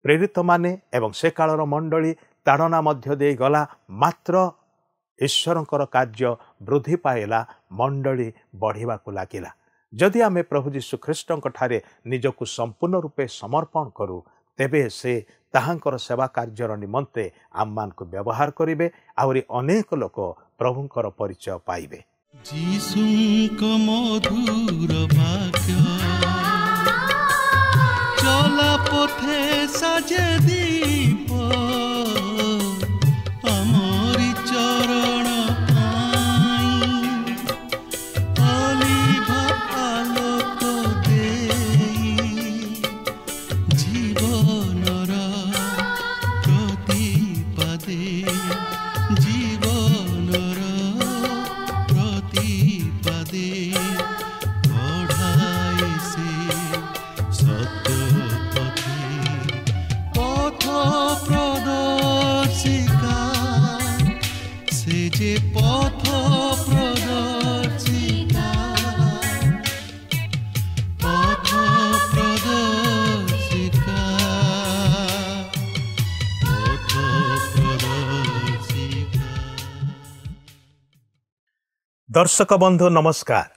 प्रेरित माने एवं से कालर मंडली ताड़ना मध्य दे गला मात्र ईश्वरंकर कार्य वृद्धि पाइला मंडली बढ़िबा को लागिला। जदि आमे प्रभु यीशु ख्रीष्टंक ठारे निजकु संपूर्ण रूपे समर्पण करू तेबे से ताहांकर सेवा कार्यर निमंते आम्मान को व्यवहार करिवे आउरी अनेक लोक प्रभुंकर परिचय पाइबे। जीसुंक मधुर वाक्य चला पथे साजे दीप अमरी चरण अलिभा आलोक देई जीवनर प्रतिपदे जीवनर प्रतिपदे बढ़ाई से सत्य पथ प्रदर्शिका से जे पथ प्रदर्शिका पथ प्रदर्शिका पथ प्रदर्शिका। दर्शक बंधु नमस्कार।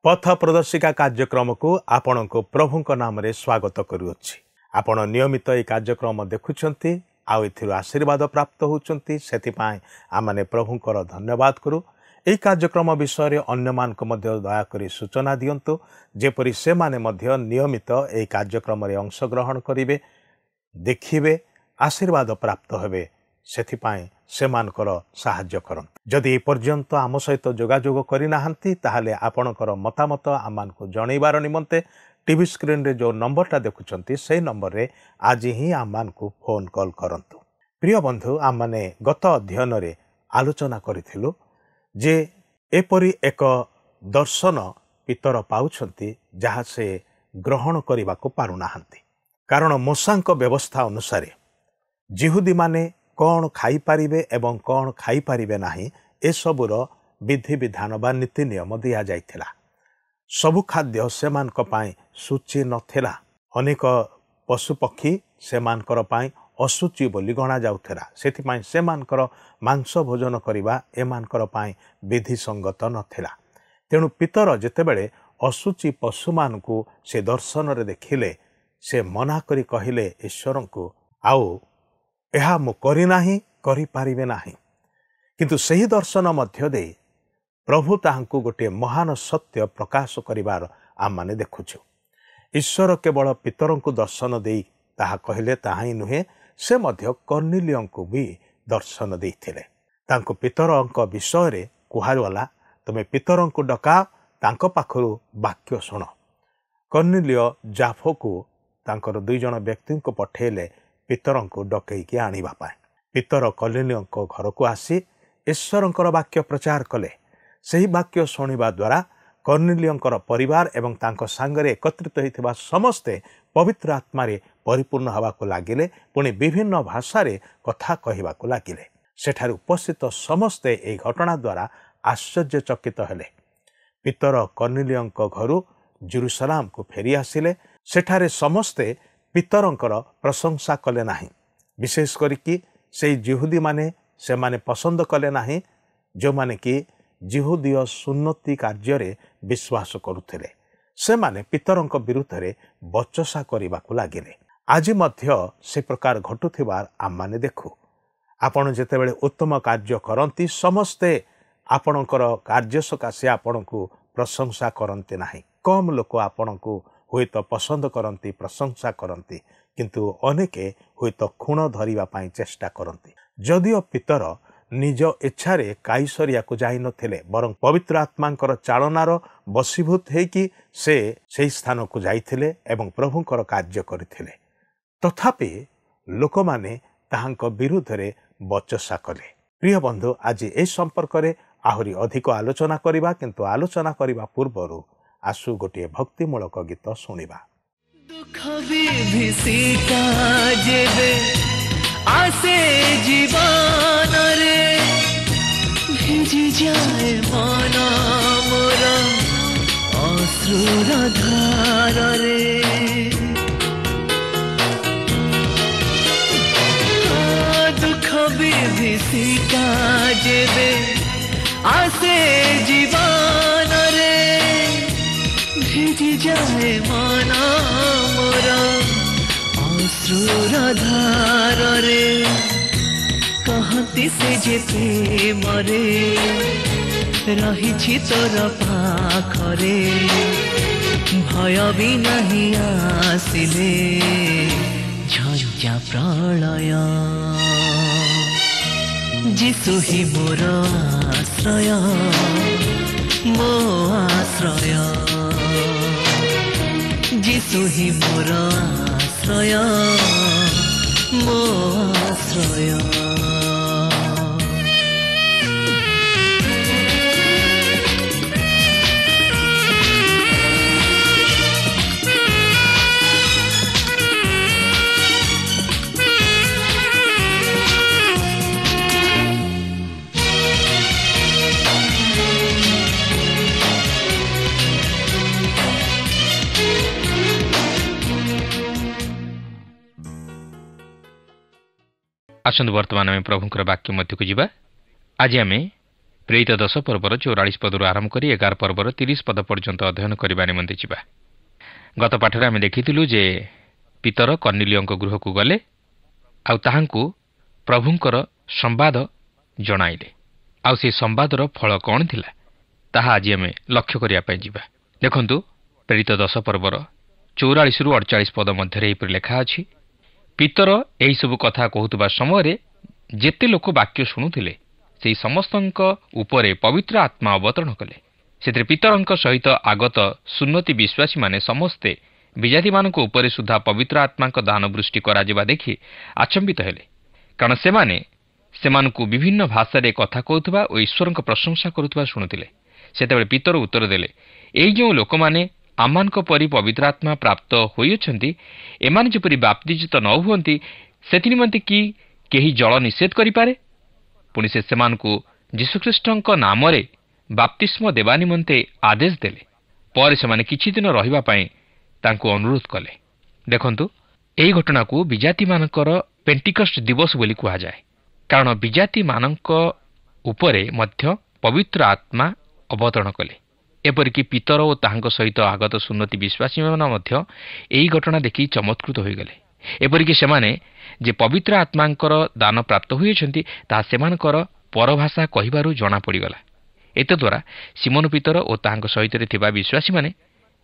पथ प्रदर्शिका कार्यक्रम को आपण को प्रभु नाम रे स्वागत करुअछि। आपण नियमित ए कार्यक्रम देखुछंती आउ एथिरो आशीर्वाद प्राप्त होउछंती सेतिपाई आमाने प्रभुंकर धन्यवाद करू। ए कार्यक्रम विषय रे अन्य मान को मध्य दया करी सूचना दियंतु जेपरि से माने मध्य नियमित ए कार्यक्रम रे अंशग्रहण करिवे देखिबे आशीर्वाद प्राप्त हेबे सेतिपाई सेमानकर साहाय्य करन। जदि ए पर्यंत आम सहित जोगाजोग करिनाहांती ताहाले आपणकर मतामत आमान को जणैबार निमंते टीवी स्क्रीन रे जो नंबरटा देखुछंती से नंबर रे आज ही आमान को फोन कॉल करंतु। प्रिय बंधु आमाने गत अध्ययन रे आलोचना करिथिलु जे एपरि एक दर्शन पितर पाउछंती जहा से ग्रहण करिबा को पारुनाहांती। कारण मूसांक व्यवस्था अनुसार जिहुदी माने कौन खाई पारिबे एवं कौन खाई पारिबे नाही ए सबुर विधि विधान बा नीति नियम दिया जाइथिला। सबु खाद्य सेमानक पाई सूची नथिला। अनेक पशु पक्षी सेमानकर पाई असुचि बोली गणा जाउथिला। सेथिपाई सेमानकर मांस भोजन करिबा एमानकर पाई विधि संगत नथिला। तेणु पितर जेतेबेले असुचि पशु मानकु से दर्शन रे देखिले से मना करी कहिले ईश्वरंकु आउ एहा मु करि नाही करि पारिबे नाही। किंतु सही दर्शन मध्य दे प्रभु ताहांकु गोटे महान सत्य प्रकाश करिवार आम माने देखुछु। ईश्वर केवल पितरंकु दर्शन देई ताहा कहिले ताहा ही नुहे से मध्य कर्नेलियंकु भी दर्शन देइथिले। तांको पितरंक विषय रे कुहारवाला तुमे पितरंकु डका तांको पाखरु वाक्य सुन। कर्नेलिय जाफोकु तांकर दुई जण व्यक्तिंको पठेले पितरंकु डकैकी आनिबा पाए। पितर कर्नेलियंको घरकु आसी ईश्वरंकर वाक्य प्रचार कले। सही वाक्य शुणिबा द्वारा कर्नेलियंकर परिवार एवं तांको सांगरे एकत्रित होइथिबा समस्ते पवित्र आत्मा रे परिपूर्ण हवाको लागिले। पुणी विभिन्न भाषा रे कथा कहिबाको लागिले। सेठार उपस्थित समस्ते ए घटना द्वारा आश्चर्यचकित हेले। पितर कर्नेलियंको घरु जेरुसलाम को फेरी आसिले। सेठारे समस्ते पितरंकर प्रशंसा कले नाही। विशेष करिकी से जिहुदी माने से माने पसंद कले नाही जो माने कि जिहुदीय सुन्नति कार्य विश्वास करुथिले। से माने पितरंक विरुद्ध रे बचसा करिबाकु लागिले। आज मध्य से प्रकार घटुथिबार आम माने देखु। आपण जेतेबेले उत्तम कार्य करंती समस्ते आपणकर कार्य सकाशे आपणकु प्रशंसा करंती नाही। कम लोक आपणकु हुएत पसंद करंती प्रशंसा करंती किंतु अनेके हुएत खूण धरिबा पाई चेष्टा करंती। जदिओ पितर निज इच्छारे काईसरिया को जाई नथिले बरं पवित्र आत्मांकर चालनार बसीभूत हेकी से स्थान को जाइथिले एवं प्रभुंकर कार्य करिथिले। तथापि लोक माने ताहांक विरुद्ध रे बचसा कले। प्रिय बंधु आज ए संपर्क रे आहुरी अधिक आलोचना करिबा किंतु आलोचना करिबा पूर्वरु आसु गोटे भक्तिमूलक गीत शुणिबा। दुख विभीषिका जेबे आसे जीवन रे भिजी जाए मन मोर अश्रुर धार रे भीषिका जेबे आसे जीवन रे भिजी जाए मन मोर अश्रुर धार रे कहती से जे प्रेम रे रही तोर पाखरे भय भी नहीं आसिले झंझा प्रलय जीशु ही मोर आश्रय मो आश्रय जीशु ही मोर आश्रय मो आश्रय। आसंतु वर्तमान में प्रभुंकर वाक्य मध्य को जीवा। आज आम प्रेरित 10 पर्वर 44 पदर आरंभ कर 11 पर्वर 30 पद पर्यंत अध्ययन करने निमंते जीवा। गत पाठरे आम देखिथिलु जे पीतर कर्नेलियों गृह को गले आउ ताहांकु प्रभुंकर संवाद जणाइले आउ से संवादर फल कौन थिला ताहा आज आम लक्ष्य करिया पय जीवा। देखंतु प्रेरित 10 पर्वर 44 रु 48 पद मध्य एपरि लेखा अछि। पीतर एही सब कथा कहूतबा समय जेते लोक वाक्य शुणुथिले सेही समस्तंक उपरे पवित्र आत्मा अवतरण कले। सेतरे पीतरंक सहित आगत सुन्नति विश्वासी माने समस्ते विजाति मानक उपरे सुधा पवित्र आत्माक दान वृष्टि करा जिबा देखि आचंबित हेले, कारण सेमानकु विभिन्न भाषा रे कथा कहूतबा ओ ईश्वरंक प्रशंसा करुतबा शुणुथिले। सेतेबेले पीतर उत्तर देले, एई जो लोक माने आमानक परि पवित्र आत्मा प्राप्त होइछन्ति एमाने जेपरि बाप्तिजित न हुअन्ति सेति निमन्ते कि केही जल निषेध करिपारे। पुनि से सेमानकु यीशुख्रीष्टଙ୍କ नामरे बाप्तिस्म देवा निमन्ते आदेश देले। पर सेमाने किछि दिन रहिबा पई तांको अनुरोध कले। देखंतु एही घटनाकु विजाति मानकर पेंटिकस्ट दिवस बोली कुहा जाय, कारण विजाति मानक उपरे मध्य पवित्र आत्मा अवतरण कले। एपरिकी पीतर और ताहांक सहित आगत सुन्नति विश्वासी मध्य एही घटना देखि चमत्कृत होइगले। एपरिकी सेमाने जे पवित्र आत्मांकर दान प्राप्त होइछन्ति ता सेमानकर परभाषा कहिबारु जना पड़िगला। एत द्वारा सिमोन पीतर और ताहांक सहित थिबा विश्वासी माने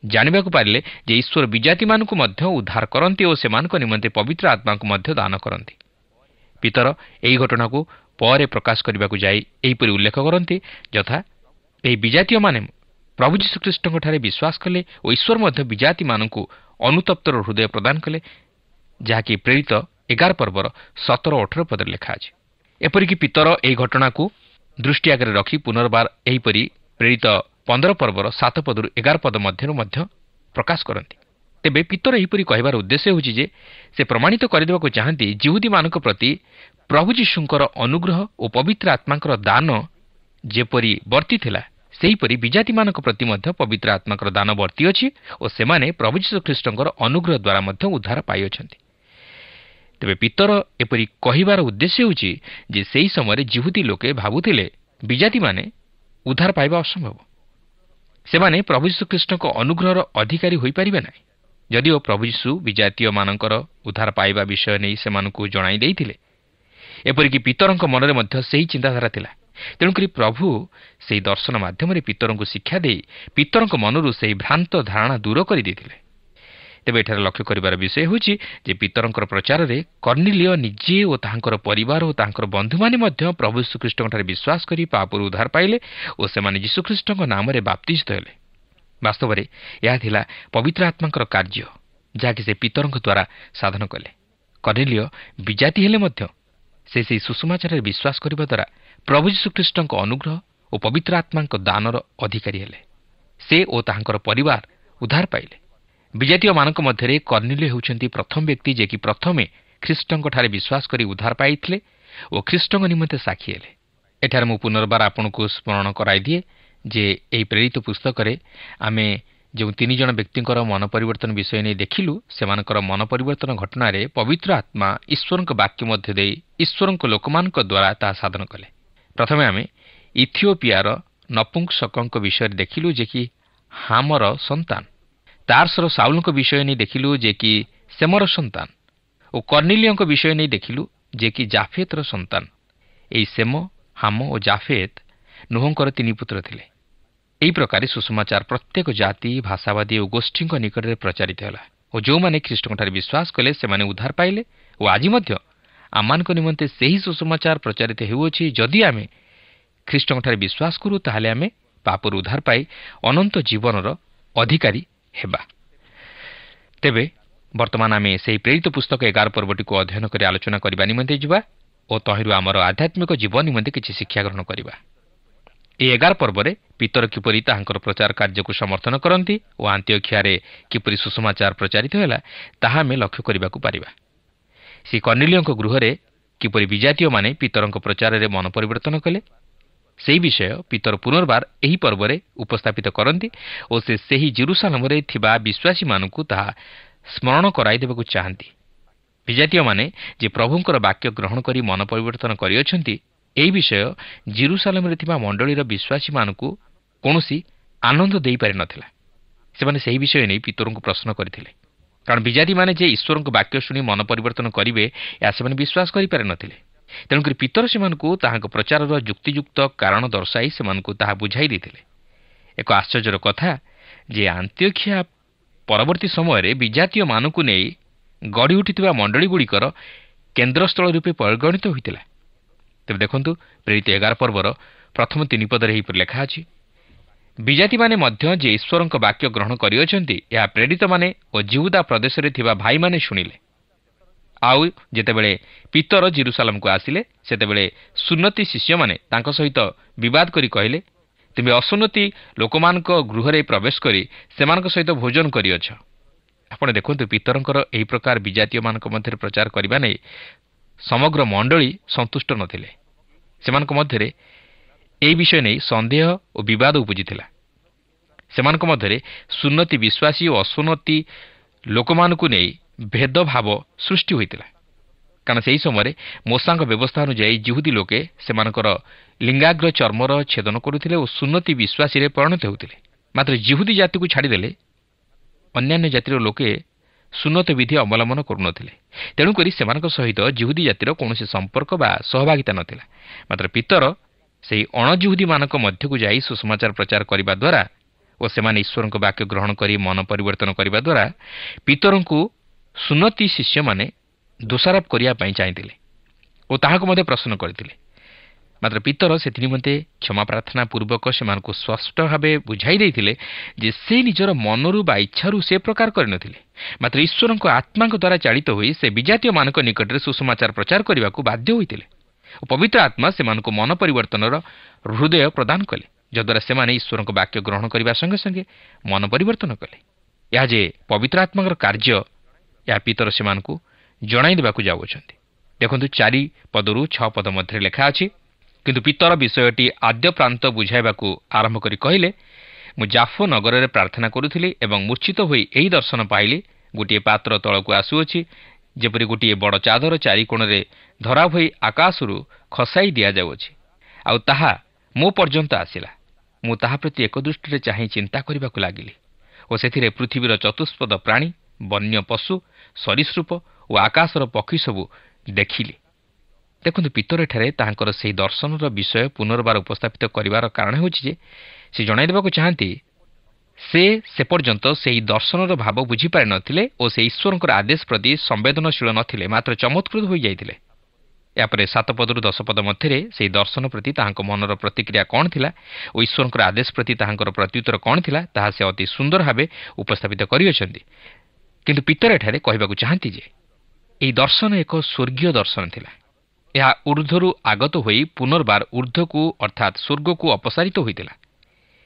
जानिबाकु पारिले जे ईश्वर विजाति मानकु मध्य उद्धार करन्ति और सेमानक निमन्ते पवित्र आत्माकु मध्य दान करन्ति। पीतर एही घटनाकु परे प्रकाश करिबाकु जाई एहीपरि उल्लेख करन्ति, यथा एही विजातीय माने प्रभु यीशुख्रीष्टଙ୍କ ठारे विश्वास कले और ईश्वर मध्य विजाति मानकु अनुतप्तर हृदय प्रदान कले, जहाँकि प्रेरित 11 पर्वर 17-18 पद लेखा अछि। एपरिकी पीतर एही घटनाकु दृष्टि आगे रखी पुनर्बार एहीपरि प्रेरित 15 पर्वर 7 पदरु 11 पद मध्य प्रकाश करन्ति। तेबे पीतर एहीपरि कहिबार उद्देश्य होछि जे से प्रमाणित करिदेबाकु चाहन्ति जिहुदी मानक प्रति प्रभु यीशुଙ୍କର अनुग्रह और पवित्र आत्माଙ୍କର दान जेपरि वर्ती थिला सेहीपरि विजाति मानक प्रति मध्य पवित्र आत्माकर दान वर्ती अछि और सेमाने प्रभु यीशु ख्रीष्टଙ୍କର अनुग्रह द्वारा मध्य उद्धार पाइछन्ति। तेबे पीतर एपरि कहिबार उद्देश्य होछि जे सेही समय जिहुदी लोके भाबुथिले विजाति माने उद्धार पाइबा असंभव, सेमाने प्रभु यीशु ख्रीष्टଙ୍କ अनुग्रहर अधिकारी होई परिबे नै। जदिओ प्रभु यीशु विजातीय मानकर उद्धार पाइबा विषय नै सेमानकु जणाई देइथिले, एपरिकी पीतरଙ୍କ मनरे मध्य सेही चिंताधारा थिला। तेणुकरी प्रभु से दर्शन माध्यम पीतर को शिक्षा दे पीतर मनरू से भ्रांत धारणा दूर कर देते। तेज एठार लक्ष्य कर विषय हूँ जे पीतर प्रचार में कर्नेलिय निजे और तांकर परिवार और तांकर बंधु माने प्रभु यीशुख्रीष्ट विश्वास कर पापर उद्धार पाइले और से यीशुख्रीष्ट नाम बाप्तिजित हेले। वास्तव में यह थिला पवित्र आत्मा कार्य जहाँकि से पीतर द्वारा साधन कले। कर्नेलिय विजाति हेले से सुसमाचार विश्वास करने द्वारा प्रभु यीशुख्रीष्ट अनुग्रह और पवित्र आत्मा दानर अधिकारी हेले। से और तांकर परिवार उद्धार पाइले। विजातीय मानक मध्य कर्नेलिय होउछन्ति प्रथम व्यक्ति जे कि प्रथमे ख्रीष्टଙ୍କ ठारे विश्वास करी उद्धार पाइथिले और ख्रीष्टଙ୍କ निमंते साक्षी हेले। एठार मु पुनर्बार आपनको स्मरण कराई दिए जे एही प्रेरित पुस्तक रे आमे ଯେଉଁ 3 ଜଣ ବ୍ୟକ୍ତିଙ୍କର ମନ ପରିବର୍ତ୍ତନ ବିଷୟ ନେଇ ଦେଖିଲୁ, ସେମାନଙ୍କର ମନ ପରିବର୍ତ୍ତନ ଘଟଣାରେ ପବିତ୍ର ଆତ୍ମା ଈଶ୍ୱରଙ୍କ ବାକ୍ୟ ମଧ୍ୟ ଦେଇ ଈଶ୍ୱରଙ୍କ ଲୋକମାନଙ୍କ ଦ୍ୱାରା ତାହା ସାଧନ କଲେ। ପ୍ରଥମେ ଆମେ ଇଥିଓପିଆର ନପୁଂସକଙ୍କ ବିଷୟରେ ଦେଖିଲୁ, ଯେ କି ହାମର ସନ୍ତାନ। ତାର୍ସର ସାଉଲଙ୍କ ବିଷୟ ନେଇ ଦେଖିଲୁ, ଯେ କି ସେମର ସନ୍ତାନ। ଓ କର୍ଣ୍ଣିଲିୟଙ୍କ ବିଷୟ ନେଇ ଦେଖିଲୁ, ଯେ କି ଜାଫେତର ସନ୍ତାନ। ଏହି ସେମ, ହାମ ଓ ଜାଫେତ ନୁହଙ୍କର 3 ପୁତ୍ର ଥିଲେ। ଏହି ପ୍ରକାରେ ସୁସମାଚାର ପ୍ରତ୍ୟେକ ଜାତି, ଭାଷାବାଦୀ ଓ ଗୋଷ୍ଠୀଙ୍କ ନିକଟରେ ପ୍ରଚାରିତ ହେଲା ଓ ଯେଉଁମାନେ ଖ୍ରୀଷ୍ଟଙ୍କଠାରେ ବିଶ୍ୱାସ କଲେ ସେମାନେ ଉଦ୍ଧାର ପାଇଲେ। ଓ ଆଜି ମଧ୍ୟ ଆମମାନଙ୍କ ନିମନ୍ତେ ସେହି ସୁସମାଚାର ପ୍ରଚାରିତ ହେଉଅଛି। ଯଦି ଆମେ ଖ୍ରୀଷ୍ଟଙ୍କଠାରେ ବିଶ୍ୱାସ କରୁ, ତାହେଲେ ଆମେ ପାପରୁ ଉଦ୍ଧାର ପାଇ ଅନନ୍ତ ଜୀବନର ଅଧିକାରୀ ହେବା। ତେବେ ବର୍ତ୍ତମାନ ଆମେ ସେହି ପ୍ରେରିତ ପୁସ୍ତକ 11 ପର୍ବଟିକୁ ଅଧ୍ୟୟନ କରି ଆଲୋଚନା କରିବା ନିମନ୍ତେ ଯିବା ଓ ତହିଁରୁ ଆମର ଆଧ୍ୟାତ୍ମିକ ଜୀବନ ନିମନ୍ତେ କିଛି ଶିକ୍ଷା ଗ୍ରହଣ କରିବା। ଏହି 11 ପର୍ବରେ ପିତର କିପରି ତାହାଙ୍କର ପ୍ରଚାର କାର୍ଯ୍ୟକୁ ସମର୍ଥନ କରନ୍ତି ଓ ଆନ୍ତିଓଖିଆରେ କିପରି ସୁସମାଚାର ପ୍ରଚାରିତ ହେଲା, ତାହା ଆମେ ଲକ୍ଷ୍ୟ କରିବାକୁ ପାରିବା। ଶ୍ରୀ କର୍ଣ୍ଣିଲିୟଙ୍କ ଗୃହରେ କିପରି ବିଜାତୀୟମାନେ ପିତରଙ୍କ ପ୍ରଚାରରେ ମନ ପରିବର୍ତ୍ତନ କଲେ, ସେହି ବିଷୟ ପିତର ପୁନର୍ବାର ଏହି ପର୍ବରେ ଉପସ୍ଥାପିତ କରନ୍ତି ଓ ସେ ସେହି ଜେରୁସାଲେମରେ ଥିବା ବିଶ୍ୱାସୀମାନଙ୍କୁ ତାହା ସ୍ମରଣ କରାଇ ଦେବାକୁ ଚାହାନ୍ତି। ବିଜାତୀୟମାନେ ଯେ ପ୍ରଭୁଙ୍କର ବାକ୍ୟ ଗ୍ରହଣ କରି ମନ ପରିବର୍ତ୍ତନ କରିଅଛନ୍ତି, ଏହି ବିଷୟ ଜେରୁସାଲେମରେ ଥିବା ମଣ୍ଡଳୀର ବିଶ୍ୱାସୀମାନଙ୍କୁ କୌଣସି ଆନନ୍ଦ ଦେଇପାରିନଥିଲା। ସେମାନେ ସେହି ବିଷୟ ନେଇ ପିତରଙ୍କୁ ପ୍ରଶ୍ନ କରିଥିଲେ, କାରଣ ବିଜାତୀମାନେ ଯେ ଈଶ୍ୱରଙ୍କ ବାକ୍ୟ ଶୁଣି ମନ ପରିବର୍ତ୍ତନ କରିବେ, ଏହା ସେମାନେ ବିଶ୍ୱାସ କରିପାରିନଥିଲେ। ତେଣୁକରି ପିତର ସେମାନଙ୍କୁ ତାହାଙ୍କ ପ୍ରଚାରର ଯୁକ୍ତିଯୁକ୍ତ କାରଣ ଦର୍ଶାଇ ସେମାନଙ୍କୁ ତାହା ବୁଝାଇ ଦେଇଥିଲେ। ଏକ ଆଶ୍ଚର୍ଯ୍ୟର କଥା ଯେ ଆନ୍ତିଓଖିଆ ପରବର୍ତ୍ତୀ ସମୟରେ ବିଜାତୀୟମାନଙ୍କୁ ନେଇ ଗଢ଼ି ଉଠିଥିବା ମଣ୍ଡଳୀଗୁଡ଼ିକର କେନ୍ଦ୍ରସ୍ଥଳ ରୂପେ ପରିଗଣିତ ହୋଇଥିଲା। ତେବେ ଦେଖନ୍ତୁ, ପ୍ରେରିତ 11 ପର୍ବର ପ୍ରଥମ 3 ପଦରେ ଏହିପରି ଲେଖା ଅଛି, ବିଜାତୀମାନେ ମଧ୍ୟ ଯେ ଈଶ୍ୱରଙ୍କ ବାକ୍ୟ ଗ୍ରହଣ କରିଅଛନ୍ତି, ଏହା ପ୍ରେରିତମାନେ ଓ ଜିହୁଦା ପ୍ରଦେଶରେ ଥିବା ଭାଇମାନେ ଶୁଣିଲେ। ଆଉ ଯେତେବେଳେ ପିତର ଜେରୁସାଲେମକୁ ଆସିଲେ, ସେତେବେଳେ ସୁନ୍ନତି ଶିଷ୍ୟମାନେ ତାଙ୍କ ସହିତ ବିବାଦ କରି କହିଲେ, ତୁମେ ଅସୁନ୍ନତି ଲୋକମାନଙ୍କ ଗୃହରେ ପ୍ରବେଶ କରି ସେମାନଙ୍କ ସହିତ ଭୋଜନ କରିଅଛ। ଆପଣ ଦେଖନ୍ତୁ, ପିତରଙ୍କର ଏହି ପ୍ରକାର ବିଜାତୀୟମାନଙ୍କ ମଧ୍ୟରେ ପ୍ରଚାର କରିବା ନେଇ ସମଗ୍ର ମଣ୍ଡଳୀ ସନ୍ତୁଷ୍ଟ ନଥିଲେ। ସେମାନଙ୍କ ମଧ୍ୟରେ ଏହି ବିଷୟ ନେଇ ସନ୍ଦେହ ଓ ବିବାଦ ଉପୁଜିଥିଲା। ସେମାନଙ୍କ ମଧ୍ୟରେ ସୁନ୍ନତି ବିଶ୍ୱାସୀ ଓ ଅସୁନ୍ନତି ଲୋକମାନଙ୍କୁ ନେଇ ଭେଦଭାବ ସୃଷ୍ଟି ହୋଇଥିଲା। କାରଣ ସେହି ସମୟରେ ମୋଶାଙ୍କ ବ୍ୟବସ୍ଥା ଅନୁଯାୟୀ ଜିହୁଦୀ ଲୋକେ ସେମାନଙ୍କର ଲିଙ୍ଗାଗ୍ର ଚର୍ମର ଛେଦନ କରୁଥିଲେ ଓ ସୁନ୍ନତି ବିଶ୍ୱାସୀରେ ପରିଣତ ହେଉଥିଲେ। ମାତ୍ର ଜିହୁଦୀ ଜାତିକୁ ଛାଡ଼ିଦେଲେ ଅନ୍ୟାନ୍ୟ ଜାତିର ଲୋକେ ସୁନ୍ନତ ବିଧି ଅବଲମ୍ବନ କରୁନଥିଲେ। ତେଣୁକରି ସେମାନଙ୍କ ସହିତ ଜିହୁଦୀ ଜାତିର କୌଣସି ସମ୍ପର୍କ ବା ସହଭାଗିତା ନଥିଲା। ମାତ୍ର ପିତର ସେହି ଅଣଜିହୁଦୀମାନଙ୍କ ମଧ୍ୟକୁ ଯାଇ ସୁସମାଚାର ପ୍ରଚାର କରିବା ଦ୍ୱାରା ଓ ସେମାନେ ଈଶ୍ୱରଙ୍କ ବାକ୍ୟ ଗ୍ରହଣ କରି ମନ ପରିବର୍ତ୍ତନ କରିବା ଦ୍ୱାରା ପିତରଙ୍କୁ ସୁନ୍ନତି ଶିଷ୍ୟମାନେ ଦୋଷାରୋପ କରିବା ପାଇଁ ଚାହିଁଥିଲେ ଓ ତାହାକୁ ମଧ୍ୟ ପ୍ରଶ୍ନ କରିଥିଲେ। ମାତ୍ର ପିତର ସେଥି ନିମନ୍ତେ କ୍ଷମା ପ୍ରାର୍ଥନା ପୂର୍ବକ ସେମାନଙ୍କୁ ସ୍ପଷ୍ଟ ଭାବେ ବୁଝାଇ ଦେଇଥିଲେ ଯେ ସେ ନିଜର ମନରୁ ବା ଇଚ୍ଛାରୁ ସେ ପ୍ରକାର କରିନଥିଲେ। ମାତ୍ର ଈଶ୍ୱରଙ୍କ ଆତ୍ମାଙ୍କ ଦ୍ୱାରା ଚାଳିତ ହୋଇ ସେ ବିଜାତୀୟମାନଙ୍କ ନିକଟରେ ସୁସମାଚାର ପ୍ରଚାର କରିବାକୁ ବାଧ୍ୟ ହୋଇଥିଲେ ଓ ପବିତ୍ର ଆତ୍ମା ସେମାନଙ୍କୁ ମନ ପରିବର୍ତ୍ତନର ହୃଦୟ ପ୍ରଦାନ କଲେ, ଯଦ୍ୱାରା ସେମାନେ ଈଶ୍ୱରଙ୍କ ବାକ୍ୟ ଗ୍ରହଣ କରିବା ସଙ୍ଗେ ସଙ୍ଗେ ମନ ପରିବର୍ତ୍ତନ କଲେ। ଏହା ଯେ ପବିତ୍ର ଆତ୍ମାଙ୍କର କାର୍ଯ୍ୟ, ଏହା ପିତର ସେମାନଙ୍କୁ ଜଣାଇ ଦେବାକୁ ଯାଉଅଛନ୍ତି। ଦେଖନ୍ତୁ, 4 ପଦରୁ 6 ପଦ ମଧ୍ୟରେ ଲେଖା ଅଛି, କିନ୍ତୁ ପିତର ବିଷୟଟି ଆଦ୍ୟ ପ୍ରାନ୍ତ ବୁଝାଇବାକୁ ଆରମ୍ଭ କରି କହିଲେ, ମୁଁ ଜାଫୋ ନଗରରେ ପ୍ରାର୍ଥନା କରୁଥିଲି ଏବଂ ମୂର୍ଚ୍ଛିତ ହୋଇ ଏହି ଦର୍ଶନ ପାଇଲି, ଗୋଟିଏ ପାତ୍ର ତଳକୁ ଆସୁଅଛି, ଯେପରି ଗୋଟିଏ ବଡ଼ ଚାଦର 4 କୋଣରେ ଧରା ହୋଇ ଆକାଶରୁ ଖସାଇ ଦିଆଯାଉଅଛି, ଆଉ ତାହା ମୋ ପର୍ଯ୍ୟନ୍ତ ଆସିଲା। ମୁଁ ତାହା ପ୍ରତି ଏକ ଦୃଷ୍ଟିରେ ଚାହିଁ ଚିନ୍ତା କରିବାକୁ ଲାଗିଲି ଓ ସେଥିରେ ପୃଥିବୀର ଚତୁଷ୍ପଦ ପ୍ରାଣୀ, ବନ୍ୟ ପଶୁ, ସରୀସୃପ ଓ ଆକାଶର ପକ୍ଷୀ ସବୁ ଦେଖିଲି। ଦେଖନ୍ତୁ, ପିତର ଏଠାରେ ତାହାଙ୍କର ସେହି ଦର୍ଶନର ବିଷୟ ପୁନର୍ବାର ଉପସ୍ଥାପିତ କରିବାର କାରଣ ହେଉଛି ଯେ ସେ ଜଣାଇ ଦେବାକୁ ଚାହାନ୍ତି ସେ ପର୍ଯ୍ୟନ୍ତ ସେହି ଦର୍ଶନର ଭାବ ବୁଝିପାରିନଥିଲେ ଓ ସେ ଈଶ୍ୱରଙ୍କର ଆଦେଶ ପ୍ରତି ସମ୍ବେଦନଶୀଳ ନଥିଲେ, ମାତ୍ର ଚମତ୍କୃତ ହୋଇଯାଇଥିଲେ। ଏହାପରେ 7 ପଦରୁ 10 ପଦ ମଧ୍ୟରେ ସେହି ଦର୍ଶନ ପ୍ରତି ତାହାଙ୍କ ମନର ପ୍ରତିକ୍ରିୟା କ'ଣ ଥିଲା ଓ ଈଶ୍ୱରଙ୍କର ଆଦେଶ ପ୍ରତି ତାହାଙ୍କର ପ୍ରତ୍ୟୁତ୍ତର କ'ଣ ଥିଲା, ତାହା ସେ ଅତି ସୁନ୍ଦର ଭାବେ ଉପସ୍ଥାପିତ କରିଅଛନ୍ତି। କିନ୍ତୁ ପିତର ଏଠାରେ କହିବାକୁ ଚାହାନ୍ତି ଯେ ଏହି ଦର୍ଶନ ଏକ ସ୍ୱର୍ଗୀୟ ଦର୍ଶନ ଥିଲା। ଏହା ଊର୍ଦ୍ଧ୍ୱରୁ ଆଗତ ହୋଇ ପୁନର୍ବାର ଊର୍ଦ୍ଧ୍ୱକୁ ଅର୍ଥାତ୍ ସ୍ୱର୍ଗକୁ ଅପସାରିତ ହୋଇଥିଲା।